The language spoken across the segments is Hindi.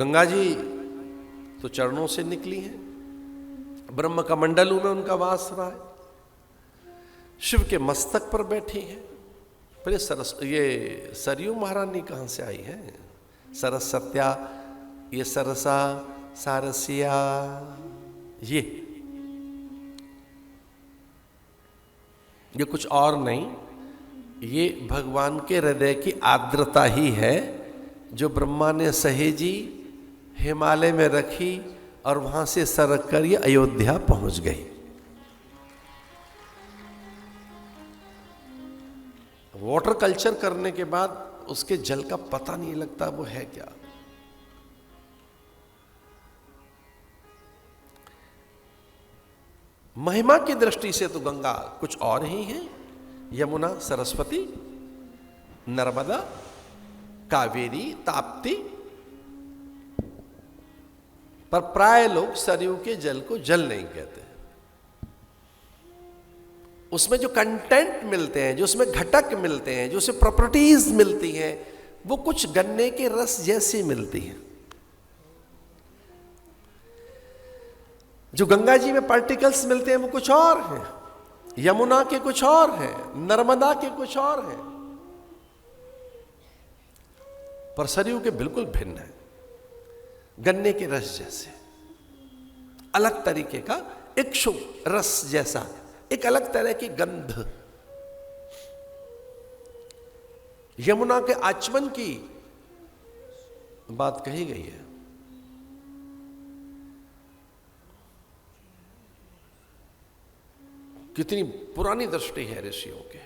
गंगा जी तो चरणों से निकली हैं, ब्रह्म कमंडलू में उनका वास रहा है, शिव के मस्तक पर बैठी हैं। पर ये सरयू महारानी कहाँ से आई है? सरस्वत्या, ये सरसा, सारसिया, ये कुछ और नहीं, ये भगवान के हृदय की आर्द्रता ही है जो ब्रह्मा ने सहेजी, हिमालय में रखी और वहां से सरक कर ये अयोध्या पहुंच गई। वाटर कल्चर करने के बाद उसके जल का पता नहीं लगता वो है क्या। महिमा की दृष्टि से तो गंगा कुछ और ही है, यमुना, सरस्वती, नर्मदा, कावेरी, ताप्ती, पर प्राय लोग सरयू के जल को जल नहीं कहते। उसमें जो कंटेंट मिलते हैं, जो उसमें घटक मिलते हैं, जो उसमें प्रॉपर्टीज मिलती हैं, वो कुछ गन्ने के रस जैसी मिलती हैं। जो गंगा जी में पार्टिकल्स मिलते हैं वो कुछ और हैं, यमुना के कुछ और हैं, नर्मदा के कुछ और हैं, पर सरयू के बिल्कुल भिन्न है। गन्ने के रस जैसे, अलग तरीके का इक्षु रस जैसा, एक अलग तरह की गंध। यमुना के आचमन की बात कही गई है। कितनी पुरानी दृष्टि है ऋषियों के।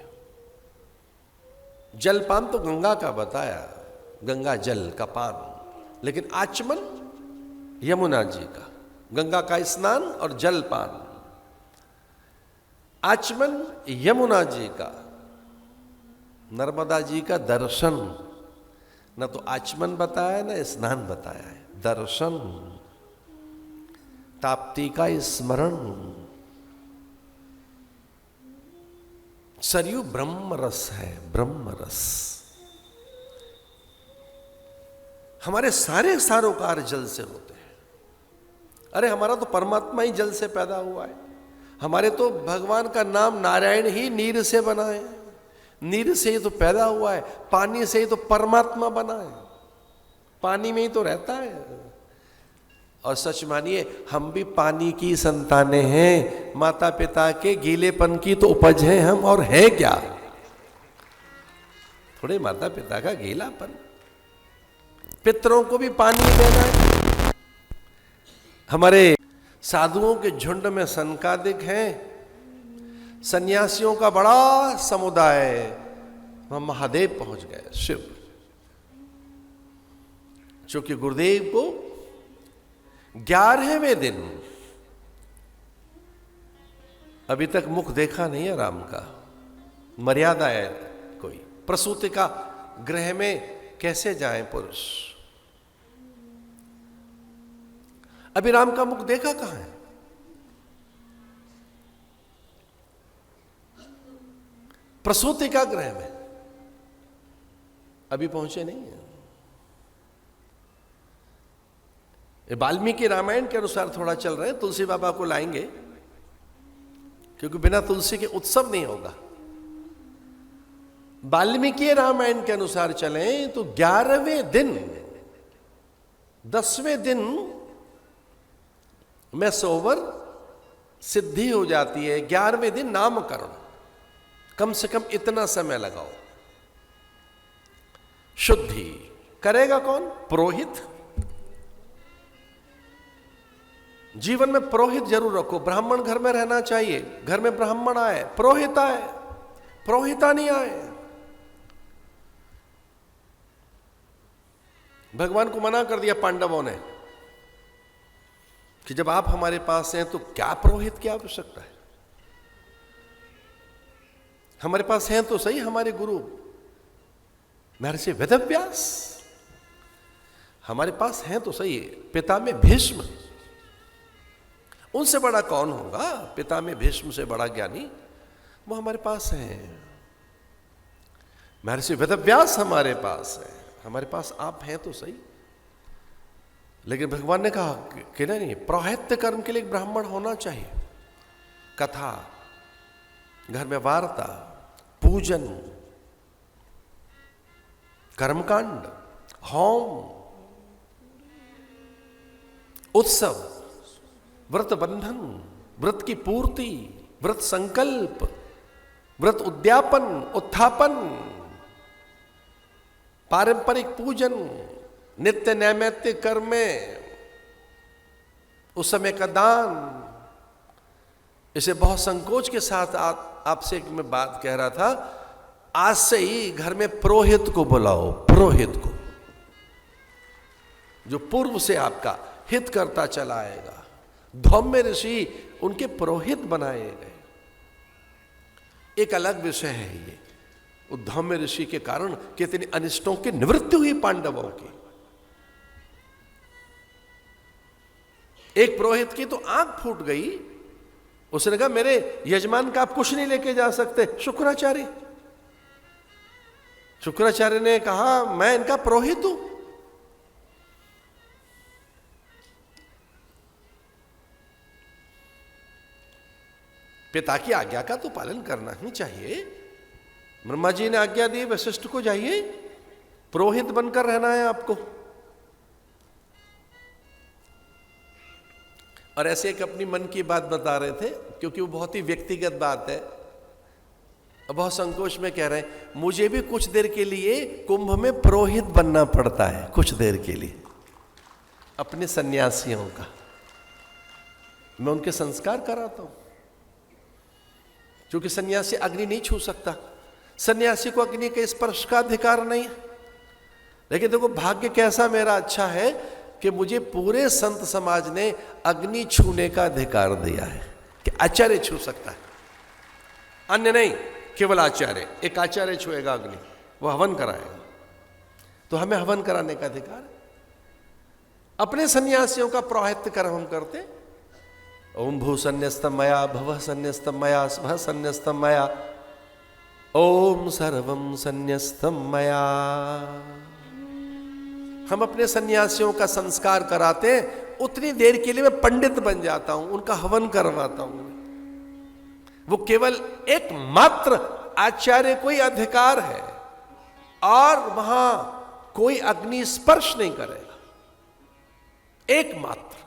जलपान तो गंगा का बताया, गंगा जल का पान, लेकिन आचमन यमुना जी का, गंगा का स्नान और जलपान। आचमन यमुना जी का, नर्मदा जी का दर्शन। न तो आचमन बताया न स्नान बताया है, दर्शन। ताप्ती का स्मरण। सरयू ब्रह्म रस है, ब्रह्म रस। हमारे सारे सारोकार जल से होते हैं। अरे हमारा तो परमात्मा ही जल से पैदा हुआ है। हमारे तो भगवान का नाम नारायण ही नीर से बना है, नीर से ही तो पैदा हुआ है, पानी से ही तो परमात्मा बना है, पानी में ही तो रहता है। और सच मानिए हम भी पानी की संतानें हैं, माता पिता के गीलेपन की तो उपज हैं हम, और है क्या? थोड़े माता पिता का गीलापन। पितरों को भी पानी देना है। हमारे साधुओं के झुंड में सनकादिक हैं, सन्यासियों का बड़ा समुदाय, वहां महादेव पहुंच गए, शिव। क्योंकि गुरुदेव को 11वें दिन, अभी तक मुख देखा नहीं है राम का, मर्यादा है कोई। प्रसूति का गृह में कैसे जाए पुरुष? अभी राम का मुख देखा कहां है? प्रसूति का गृह में अभी पहुंचे नहीं है। वाल्मीकि रामायण के अनुसार थोड़ा चल रहे हैं, तुलसी बाबा को लाएंगे, क्योंकि बिना तुलसी के उत्सव नहीं होगा। वाल्मीकि रामायण के अनुसार चलें तो 11वें दिन, 10वें दिन में सोवर सिद्धि हो जाती है, 11वें दिन नामकरण। कम से कम इतना समय लगाओ। शुद्धि करेगा कौन? पुरोहित। जीवन में पुरोहित जरूर रखो। ब्राह्मण घर में रहना चाहिए, घर में ब्राह्मण आए, पुरोहित आए, पुरोहिता नहीं आए। भगवान को मना कर दिया पांडवों ने कि जब आप हमारे पास हैं तो क्या पुरोहित की आवश्यकता है? हमारे पास हैं तो सही हमारे गुरु महर्षि वेदव्यास, हमारे पास हैं तो सही पिता में भीष्म। उनसे बड़ा कौन होगा? पिता में भीष्म से बड़ा ज्ञानी वो हमारे पास है। महर्षि वेदव्यास हमारे पास है, हमारे पास आप हैं तो सही। लेकिन भगवान ने कहा कि नहीं, पौरोहित्य कर्म के लिए एक ब्राह्मण होना चाहिए। कथा, घर में वार्ता, पूजन, कर्मकांड, होम, उत्सव, व्रत बंधन, व्रत की पूर्ति, व्रत संकल्प, व्रत उद्यापन, उत्थापन, पारंपरिक पूजन, नित्य नैमित्य कर्म में उस समय का दान। इसे बहुत संकोच के साथ आपसे एक मैं बात कह रहा था, आज से ही घर में पुरोहित को बुलाओ, पुरोहित को, जो पूर्व से आपका हित करता चला आएगा। धौम्य ऋषि उनके पुरोहित बनाए गए। एक अलग विषय है ये, धौम्य ऋषि के कारण कितने अनिष्टों की निवृत्ति हुई पांडवों की। एक पुरोहित की तो आंख फूट गई, उसने कहा मेरे यजमान का आप कुछ नहीं लेके जा सकते। शुक्राचार्य ने कहा मैं इनका पुरोहित हूं। पिता की आज्ञा का तो पालन करना ही चाहिए। ब्रह्मा जी ने आज्ञा दी वशिष्ठ को, जाइए पुरोहित बनकर रहना है आपको। और ऐसे एक अपनी मन की बात बता रहे थे, क्योंकि वो बहुत ही व्यक्तिगत बात है, बहुत संकोच में कह रहे हैं, मुझे भी कुछ देर के लिए कुंभ में पुरोहित बनना पड़ता है, कुछ देर के लिए अपने सन्यासियों का। मैं उनके संस्कार कराता हूं, क्योंकि सन्यासी अग्नि नहीं छू सकता, सन्यासी को अग्नि के स्पर्श का अधिकार नहीं है। लेकिन देखो भाग्य कैसा मेरा अच्छा है कि मुझे पूरे संत समाज ने अग्नि छूने का अधिकार दिया है, कि आचार्य छू सकता है, अन्य नहीं, केवल आचार्य। एक आचार्य छुएगा अग्नि, वो हवन कराएगा, तो हमें हवन कराने का अधिकार है। अपने सन्यासियों का पौरोहित्य कर्म हम करते। ओम भू संन्यस्तम मया भव संन्यस्तम मया स्व संन्यस्तम मया ओम सर्वम संन्यस्तम मया। हम अपने सन्यासियों का संस्कार कराते हैं, उतनी देर के लिए मैं पंडित बन जाता हूं, उनका हवन करवाता हूं। वो केवल एकमात्र आचार्य को ही अधिकार है, और वहां कोई अग्नि स्पर्श नहीं करेगा, एकमात्र।